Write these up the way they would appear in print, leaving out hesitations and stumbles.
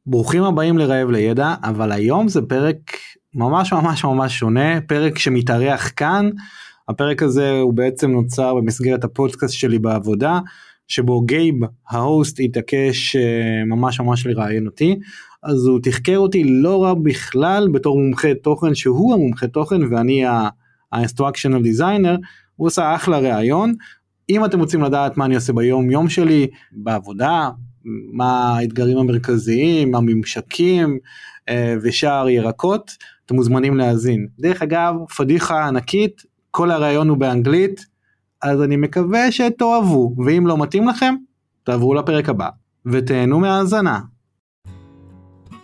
ברוכים הבאים לרעב לידע, אבל היום זה פרק ממש ממש ממש שונה, פרק שמתארח כאן. הפרק הזה הוא בעצם נוצר במסגרת הפודקאסט שלי בעבודה, שבו גייב, ההוסט, התעקש ממש ממש לראיין אותי, אז הוא תחקר אותי לא רע בכלל בתור מומחה תוכן, שהוא המומחה תוכן ואני ה-instructional designer. הוא עושה אחלה ראיון. אם אתם רוצים לדעת מה אני עושה ביום יום שלי בעבודה, מה האתגרים המרכזיים, הממשקים ושאר ירקות, אתם מוזמנים להאזין. דרך אגב, פדיחה ענקית, כל הראיון הוא באנגלית, אז אני מקווה שתאהבו, ואם לא מתאים לכם, תעברו לפרק הבא, ותהנו מהאזנה.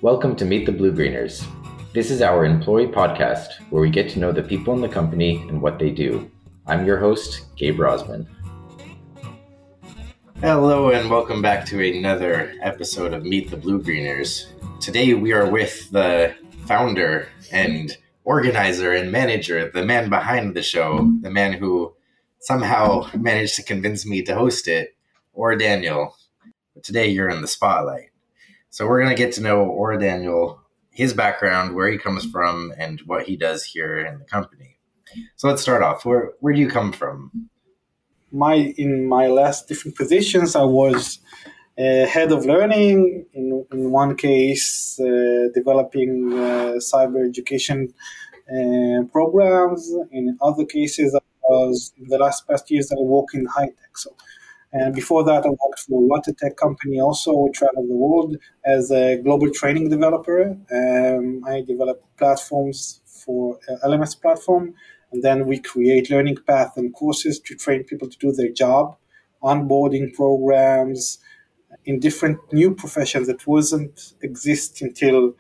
Welcome to Meet the BlueGreeners. This is our employee podcast, where we get to know the people in the company and what they do. I'm your host, Gabe Rosman. Hello and welcome back to another episode of Meet the BlueGreeners. Today we are with the founder and organizer and manager, the man behind the show, the man who somehow managed to convince me to host it, or Daniel. But today you're in the spotlight. So we're going to get to know Daniel, his background, where he comes from, and what he does here in the company. So let's start off. Where do you come from? In my last different positions, I was head of learning, in one case developing cyber education programs. In other cases, in the past years, I worked in high tech. So, and before that, I worked for a Watertech company also, traveled the world as a global training developer. I developed platforms for LMS platform. And then we create learning paths and courses to train people to do their job, onboarding programs in different new professions that wasn't exist until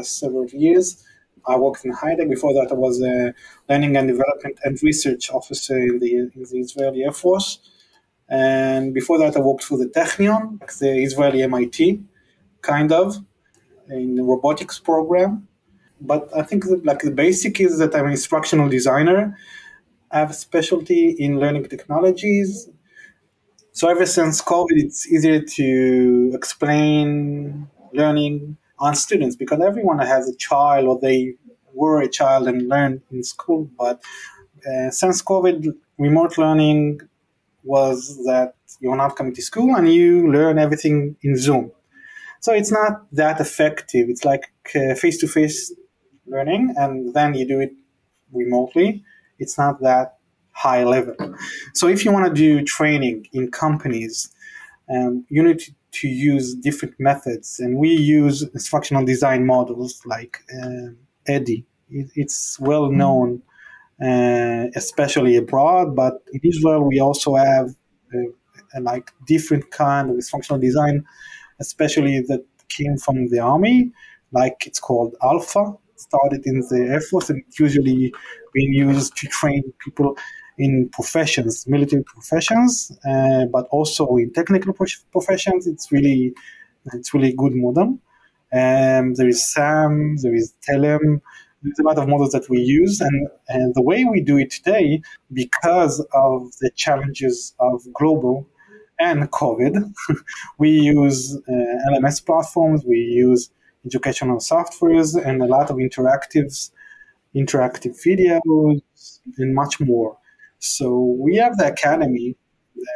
several years. I worked in high tech. Before that, I was a learning and development and research officer in the Israeli Air Force. And before that, I worked for the Technion, the Israeli MIT, kind of, in the robotics program. But I think that, the basic is that I'm an instructional designer. I have a specialty in learning technologies. So ever since COVID, it's easier to explain learning on students because everyone has a child or they were a child and learned in school. But since COVID, remote learning was that you're not coming to school and you learn everything in Zoom. So it's not that effective. It's like face-to-face learning, and then you do it remotely. It's not that high level. So if you want to do training in companies, you need to use different methods, and we use instructional design models like EDI. It's well known, especially abroad, but in Israel we also have different kind of instructional design, especially that came from the army, like it's called Alpha. Started in the Air Force and it's usually being used to train people in professions, military professions, but also in technical professions. It's really good model. There is SAM, there is Telem. There's a lot of models that we use, and the way we do it today, because of the challenges of global and COVID, we use LMS platforms, we use educational softwares, and a lot of interactive videos, and much more. So we have the academy,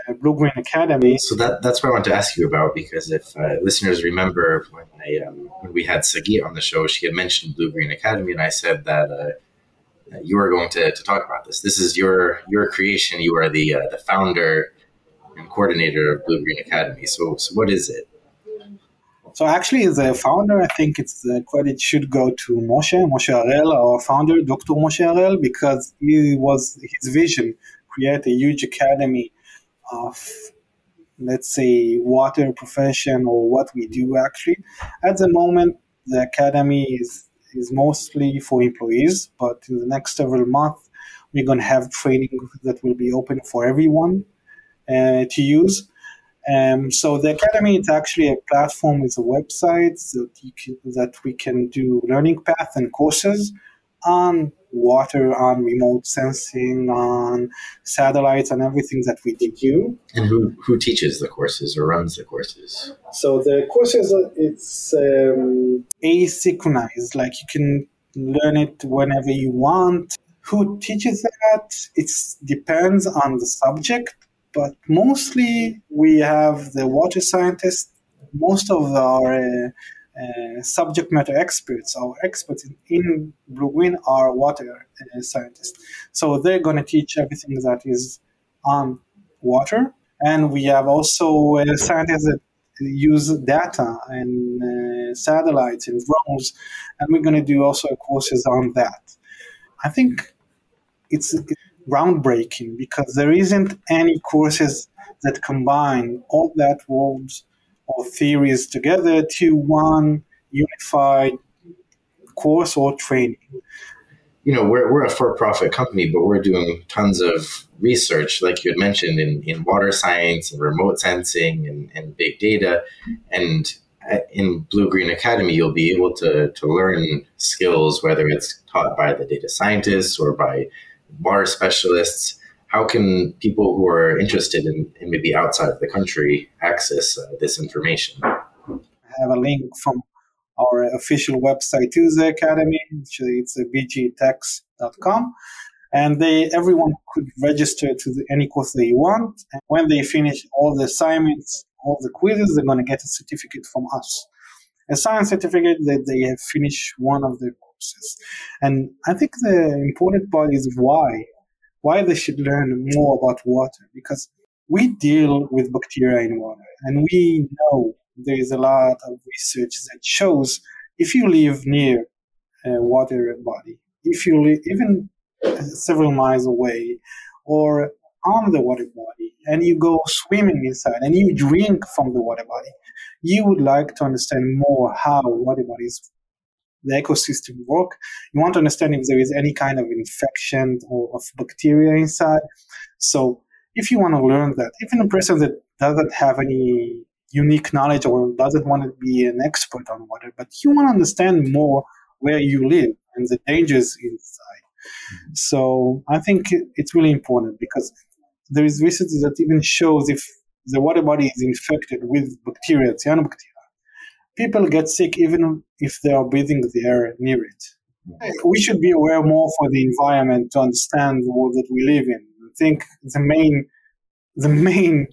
the BlueGreen Academy. So that's what I want to ask you about, because if listeners remember when we had Sagi on the show, she had mentioned BlueGreen Academy, and I said that you were going to talk about this. This is your creation. You are the founder and coordinator of BlueGreen Academy. So what is it? So actually, as a founder, I think the credit should go to Moshe Harel, our founder, Dr. Moshe Harel, because his vision create a huge academy of, let's say, water profession or what we do actually. At the moment, the academy is mostly for employees, but in the next several months, we're going to have training that will be open for everyone to use. So the academy is actually a platform with a website that we can do learning path and courses on water, on remote sensing, on satellites, and everything that we do. And who teaches the courses or runs the courses? So the courses, it's asynchronized, like you can learn it whenever you want. Who teaches that? It depends on the subject, but mostly we have the water scientists. Most of our subject matter experts, our experts in BlueGreen are water scientists. So they're going to teach everything that is on water. And we have also scientists that use data and satellites and drones, and we're going to do also courses on that. I think it's groundbreaking because there isn't any courses that combine all that worlds or theories together to one unified course or training. You know, we're a for-profit company, but we're doing tons of research, like you had mentioned, in water science and remote sensing and big data. And in BlueGreen Academy, you'll be able to learn skills, whether it's taught by the data scientists or by water specialists. How can people who are interested in maybe outside of the country access this information? I have a link from our official website to the Academy. It's bgtex.com. And everyone could register to any course they want. And when they finish all the assignments, all the quizzes, they're going to get a certificate from us. A science certificate that they have finished one of the courses. And I think the important part is why they should learn more about water, because we deal with bacteria in water, and we know there is a lot of research that shows if you live near a water body, if you live even several miles away or on the water body, and you go swimming inside and you drink from the water body, you would like to understand more how water bodies, the ecosystem work. You want to understand if there is any kind of infection or of bacteria inside. So if you want to learn that, even a person that doesn't have any unique knowledge or doesn't want to be an expert on water, but you want to understand more where you live and the dangers inside. Mm-hmm. So I think it's really important because there is research that even shows if the water body is infected with bacteria, cyanobacteria, people get sick even if they are breathing the air near it. We should be aware more for the environment to understand the world that we live in. I think the main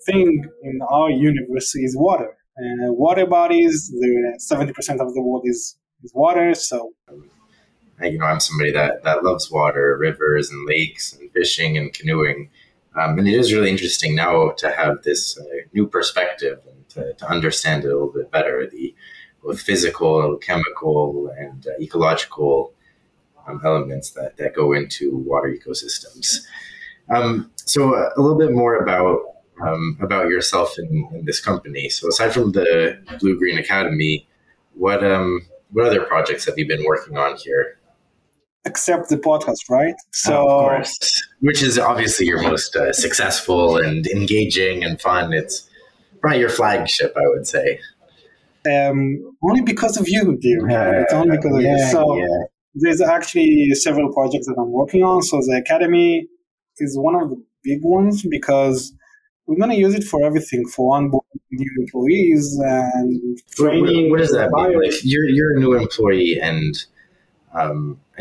thing in our universe is water. Water bodies, 70% of the world is water. So, I'm somebody that loves water, rivers and lakes and fishing and canoeing. And it is really interesting now to have this new perspective and to understand it a little bit better, the both physical, chemical, and ecological elements that go into water ecosystems. So a little bit more about yourself in this company. So aside from the BlueGreen Academy, what other projects have you been working on here? Except the podcast, right? So, of course, which is obviously your most successful and engaging and fun. It's probably your flagship, I would say. Only because of you, dear. It's only because of you. So there's actually several projects that I'm working on. So the Academy is one of the big ones because we're going to use it for everything, for onboarding new employees and training. What does that mean? Like you're a new employee and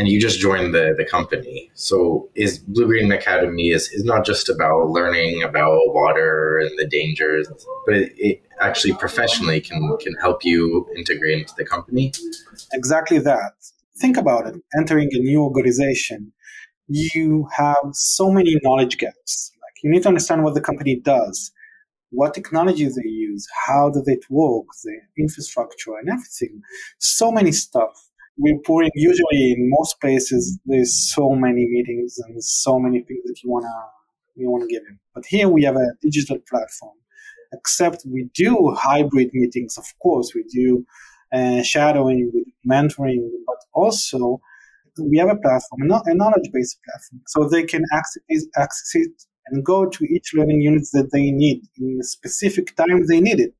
you just joined the company. So is BlueGreen Academy is not just about learning about water and the dangers, but it actually professionally can help you integrate into the company? Exactly that. Think about it. Entering a new organization, you have so many knowledge gaps. Like you need to understand what the company does, what technologies they use, how does it work, the infrastructure and everything. So many stuff. We're pouring, usually in most places, there's so many meetings and so many things that you wanna give in. But here we have a digital platform. Except we do hybrid meetings, of course. We do shadowing, we do mentoring, but also we have a platform, a knowledge-based platform, so they can access it and go to each learning unit that they need in a specific time they need it.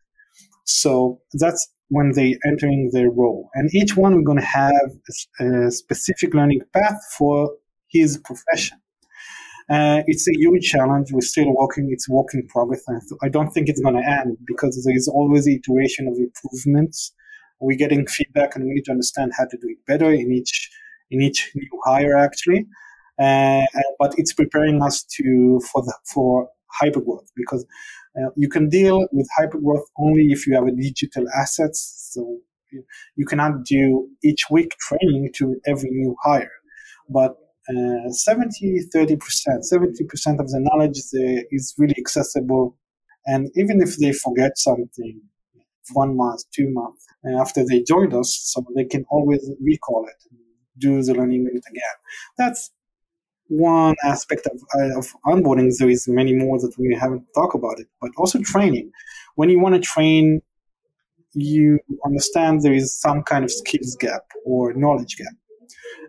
So that's when they entering their role. And each one we're going to have a specific learning path for his profession. It's a huge challenge. We're still working. It's work in progress. I don't think it's going to end because there is always an iteration of improvements. We're getting feedback, and we need to understand how to do it better in each new hire, actually. But it's preparing us for hypergrowth, because you can deal with hypergrowth only if you have a digital assets. So you cannot do each week training to every new hire, but 70% of the knowledge is really accessible. And even if they forget something 1 month, 2 months after they joined us, so they can always recall it, and do the learning unit again. That's one aspect of onboarding. There is many more that we haven't talked about it, but also training. When you want to train, you understand there is some kind of skills gap or knowledge gap,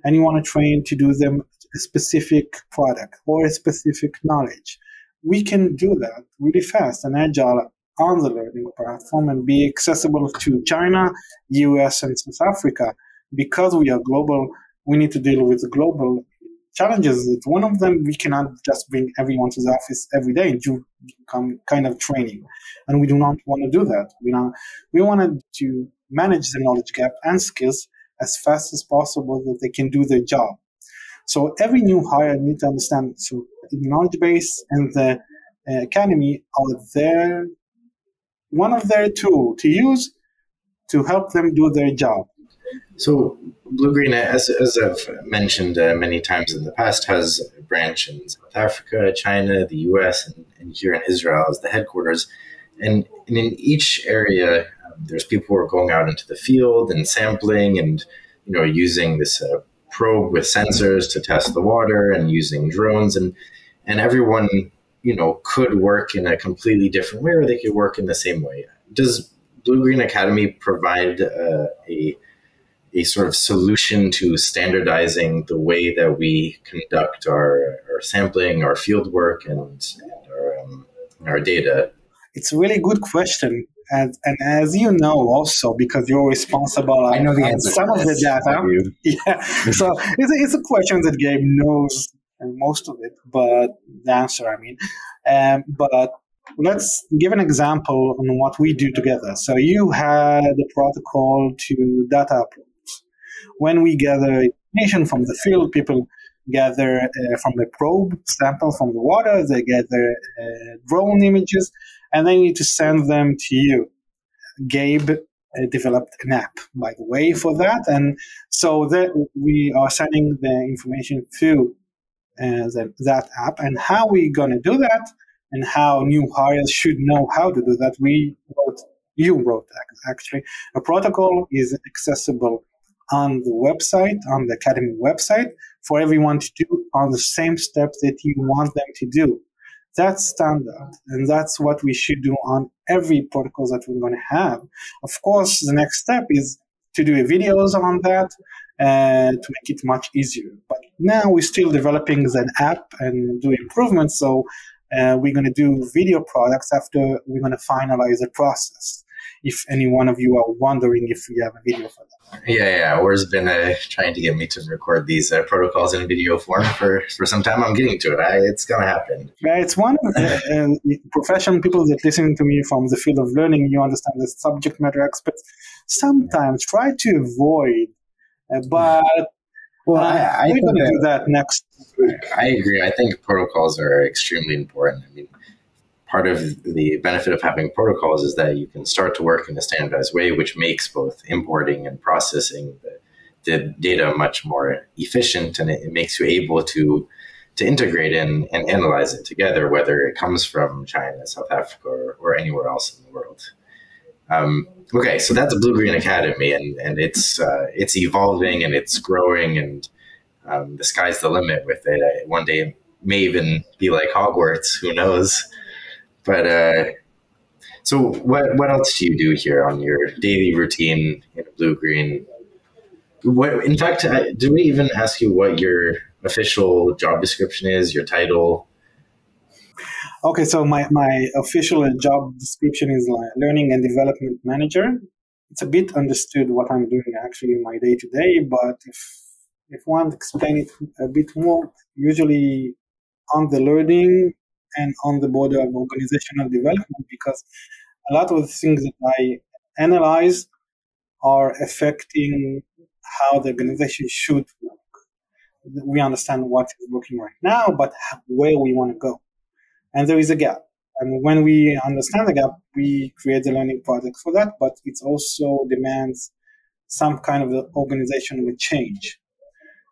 and you want to train to do them a specific product or a specific knowledge. We can do that really fast and agile on the learning platform and be accessible to China, US, and South Africa. Because we are global, we need to deal with the global challenges. It's one of them, we cannot just bring everyone to the office every day and do kind of training. And we do not want to do that. We wanted to manage the knowledge gap and skills as fast as possible that they can do their job. So every new hire needs to understand, so the knowledge base and the academy are one of their tools to use to help them do their job. So BlueGreen, as I've mentioned many times in the past, has a branch in South Africa, China, the US, and here in Israel as the headquarters. And in each area, there's people who are going out into the field and sampling and using this probe with sensors to test the water and using drones. And everyone, could work in a completely different way, or they could work in the same way. Does BlueGreen Academy provide a sort of solution to standardizing the way that we conduct our sampling, our field work, and our data? It's a really good question. And as you know, also, because you're responsible I know the on answer some of the data. Yeah. So it's a question that Gabe knows most of it, but the answer, but let's give an example on what we do together. So you had a protocol to data uploads. When we gather information from the field, people gather from the probe sample from the water, they gather drone images, and they need to send them to you. Gabe developed an app, by the way, for that. And so we are sending the information through that app. And how we're going to do that and how new hires should know how to do that, you wrote actually. A protocol is accessible on the website, on the Academy website, for everyone to do on the same steps that you want them to do. That's standard, and that's what we should do on every protocol that we're going to have. Of course, the next step is to do videos on that to make it much easier. But now we're still developing the app and do improvements, so we're going to do video products after we're going to finalize the process. If any one of you are wondering if we have a video for that. Yeah. Or's been trying to get me to record these protocols in video form for some time. I'm getting to it. It's going to happen. It's one of the professional people that listen to me from the field of learning. You understand the subject matter experts sometimes try to avoid, but we're going to do that next week. I agree. I think protocols are extremely important. Part of the benefit of having protocols is that you can start to work in a standardized way, which makes both importing and processing the data much more efficient, and it makes you able to integrate and analyze it together, whether it comes from China, South Africa, or anywhere else in the world. Okay, so that's BlueGreen Academy, and it's evolving and it's growing, and the sky's the limit with it. One day it may even be like Hogwarts, who knows? But so what else do you do here on your daily routine in BlueGreen? In fact, do we even ask you what your official job description is, your title? Okay, so my official job description is Learning and Development Manager. it's a bit understood what I'm doing actually in my day to day, but if one explain it a bit more, usually on the learning and on the border of organizational development, because a lot of the things that I analyze are affecting how the organization should work. We understand what is working right now, but where we want to go. And there is a gap. And when we understand the gap, we create the learning project for that, but it also demands some kind of organizational change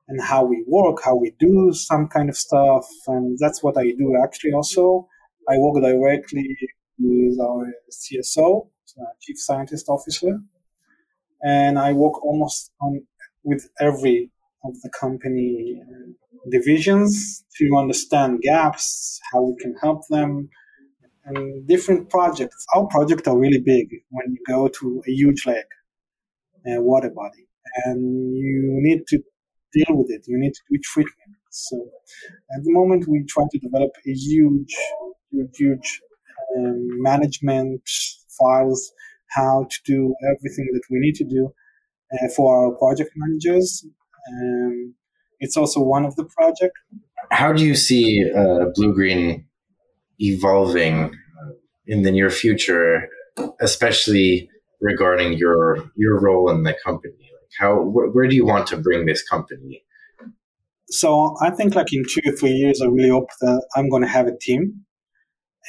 and how we work, how we do some kind of stuff. And that's what I do actually also. I work directly with our CSO, Chief Scientist Officer, and I work almost with every of the company divisions to understand gaps, how we can help them, and different projects. Our projects are really big when you go to a huge lake, water body, and you need to deal with it. You need to do treatment. So at the moment, we try to develop a huge management files, how to do everything that we need to do for our project managers. It's also one of the projects. How do you see BlueGreen evolving in the near future, especially regarding your role in the company? Where do you want to bring this company? So I think like in 2 or 3 years, I really hope that I'm going to have a team.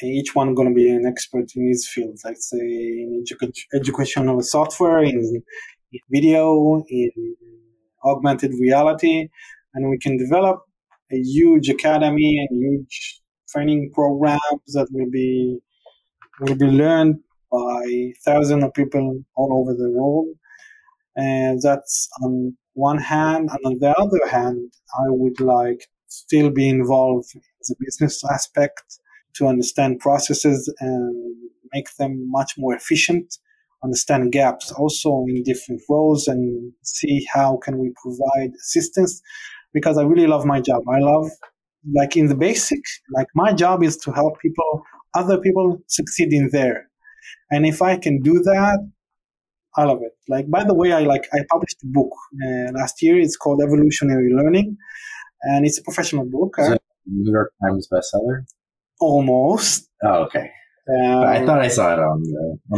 And each one going to be an expert in his field, like say in educational software, in video, in augmented reality, and we can develop a huge academy and huge training programs that will be learned by thousands of people all over the world. And that's on one hand. And on the other hand, I would like still be involved in the business aspect to understand processes and make them much more efficient, understand gaps also in different roles, and see how can we provide assistance, because I really love my job. I love, like in the basic, like my job is to help other people succeed in there. And if I can do that, I love it. Like, by the way, I published a book last year. It's called Evolutionary Learning, and it's a professional book. Is it New York Times bestseller? Almost. Oh, okay. I thought I saw it on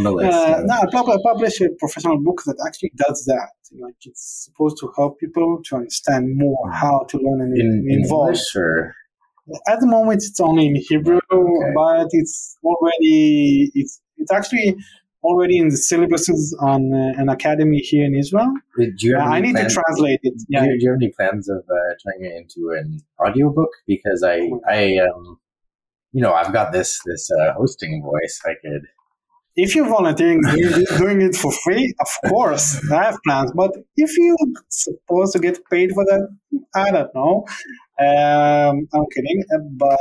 the list. No, I published a professional book that actually does that. Like, it's supposed to help people to understand more how to learn and involve. English, or? At the moment, it's only in Hebrew, okay. But it's actually already in the syllabuses on an academy here in Israel. I need to translate it. Yeah. Do you have any plans of turning it into an audiobook? Because I've got this hosting voice. I could. If you're volunteering, doing it for free, of course, I have plans. But if you're supposed to get paid for that, I don't know. I'm kidding, but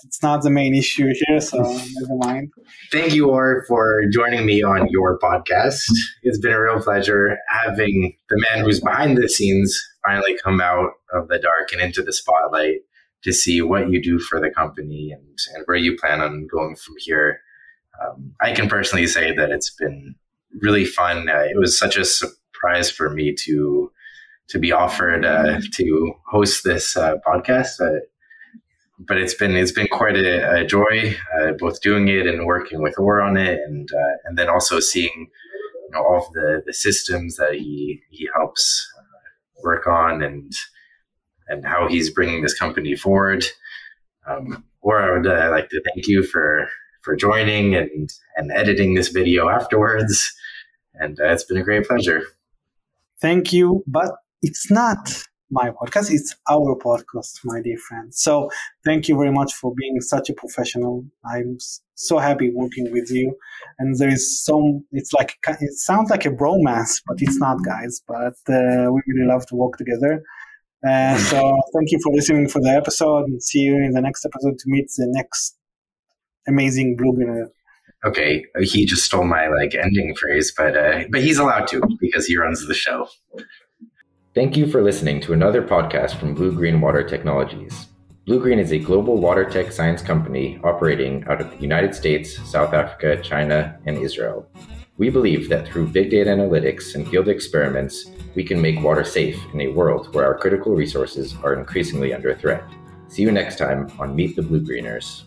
it's not the main issue here, so never mind. Thank you, Or, for joining me on your podcast. It's been a real pleasure having the man who's behind the scenes finally come out of the dark and into the spotlight to see what you do for the company and where you plan on going from here. I can personally say that it's been really fun. It was such a surprise for me to be offered to host this podcast. But it's been quite a joy, both doing it and working with Or on it, and then also seeing all of the systems that he helps work on and how he's bringing this company forward. Or I would like to thank you for joining and editing this video afterwards. And it's been a great pleasure. Thank you. But it's not my podcast, it's our podcast, my dear friends. So thank you very much for being such a professional. I'm so happy working with you. And there is it sounds like a bromance, but it's not, guys. But we really love to work together. So thank you for listening for the episode, and see you in the next episode to meet the next amazing BlueGreener. Okay, he just stole my ending phrase, but he's allowed to because he runs the show. Thank you for listening to another podcast from BlueGreen Water Technologies. BlueGreen is a global water tech science company operating out of the United States, South Africa, China, and Israel. We believe that through big data analytics and field experiments, we can make water safe in a world where our critical resources are increasingly under threat. See you next time on Meet the BlueGreeners.